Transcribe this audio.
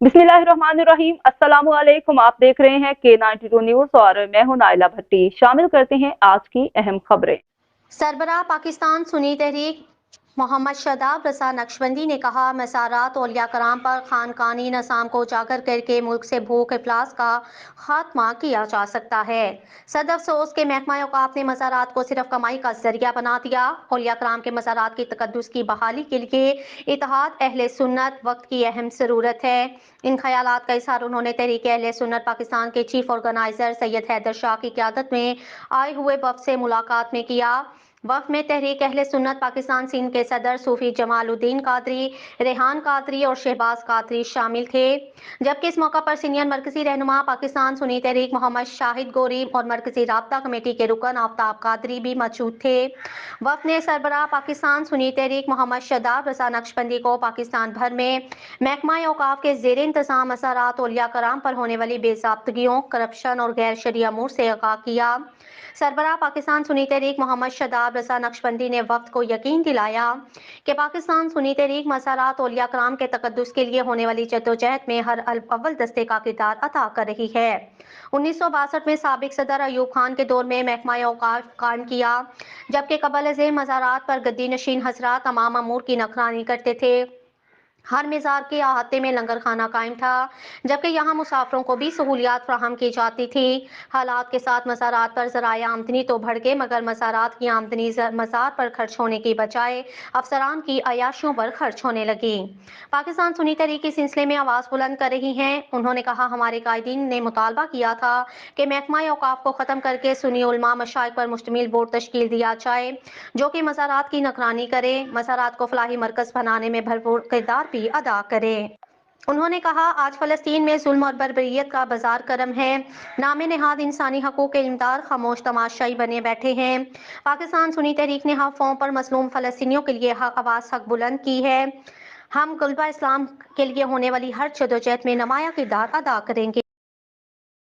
बिस्मिल्लाहिर्रहमानिर्रहीम। अस्सलामु अलैकुम। आप देख रहे हैं K92 न्यूज और मैं हूं नाइला भट्टी। शामिल करते हैं आज की अहम खबरें। सरबराह पाकिस्तान सुन्नी तहरीक मोहम्मद शदाब रजा नक्शबंदी ने कहा, मज़ारात औलिया कराम पर खानकानी निज़ाम को उजागर करके मुल्क से भूख इफलास का खात्मा किया जा सकता है। सद अफसोस के महकमा औकाफ ने मज़ारात को सिर्फ कमाई का जरिया बना दिया। औलिया कराम के मज़ारात की तकद्दुस की बहाली के लिए इत्तेहाद अहले सुन्नत वक्त की अहम ज़रूरत है। इन ख्यालात का इज़हार उन्होंने तहरीक अहले सुन्नत पाकिस्तान के चीफ ऑर्गेनाइजर सैयद हैदर शाह की क़यादत में आए हुए वफ़द से मुलाकात में किया। वफ़द में तहरीक अहले सुन्नत पाकिस्तान सिंध के सदर सूफी जमालुद्दीन कादरी, रेहान कादरी और शहबाज कादरी शामिल थे। जबकि इस मौका पर सीनियर मरकजी रहनुमा पाकिस्तान सुन्नी तहरीक मोहम्मद शाहिद गोरी और मरकजी राब्ता कमेटी के रुकन आफ्ताब कादरी भी मौजूद थे। वफ़द ने सरबराह पाकिस्तान सुन्नी तहरीक मोहम्मद शदाब रजा नक्शबंदी को पाकिस्तान भर में महकमा औकाफ के ज़ेर इंतज़ाम मज़ारात औलिया कराम पर होने वाली बेज़ाब्तगियों, करप्शन और गैर शरई अमूर से आगाह किया। सरबराह पाकिस्तान सुन्नी तहरीक मोहम्मद शदाब रजा नक्शबंदी ने वफ़द को यकीन दिलाया कि पाकिस्तान सुन्नी तहरीक मज़ारात औलिया कराम के तकद्दुस के लिए होने वाली जद्दोजहद में हर अव्वल दस्ते का किरदार अदा कर रही है। 1962 में साबिक सदर अयूब खान के दौर में महकमा औकाफ कायम किया, जबकि कबल अज़ मज़ारात पर गद्दी नशीन हज़रात तमाम अमूर की निगरानी करते थे। हर मज़ार के अहाते में लंगर खाना कायम था, जबकि यहाँ मुसाफिरों को भी सहूलियात फराहम की जाती थी। हालात के साथ मज़ारात पर ज़राए आमदनी तो बढ़ गए, मगर मज़ारात की आमदनी मज़ार पर खर्च होने की बजाय अफसरान की अयाशियों पर खर्च होने लगी। पाकिस्तान सुन्नी तहरीक इस सिलसिले में आवाज़ बुलंद कर रही है। उन्होंने कहा, हमारे कायदीन ने मुतालबा किया था कि महकमा औकाफ को ख़त्म करके सुन्नी उलमा मशाइख पर मुश्तमिल बोर्ड तश्कील दिया जाए, जो कि मज़ारात की निगरानी करे, मज़ारात को फलाही मरकज़ बनाने में भरपूर किरदार भी अदा करे। उन्होंने कहा, आज फ़लस्तीन में जुल्म और बर्बरियत का बाजार गर्म है। नामे नेहाद इंसानी हकूक़ के इमदाद खामोश तमाशाई बने बैठे हैं। पाकिस्तान सुन्नी तहरीक ने हक़ों पर मज़लूम फ़लस्तीनियों के लिए आवाज़ हक बुलंद की है। हम गलबा इस्लाम के लिए होने वाली हर जद्दोजहद में नुमायां किरदार अदा करेंगे।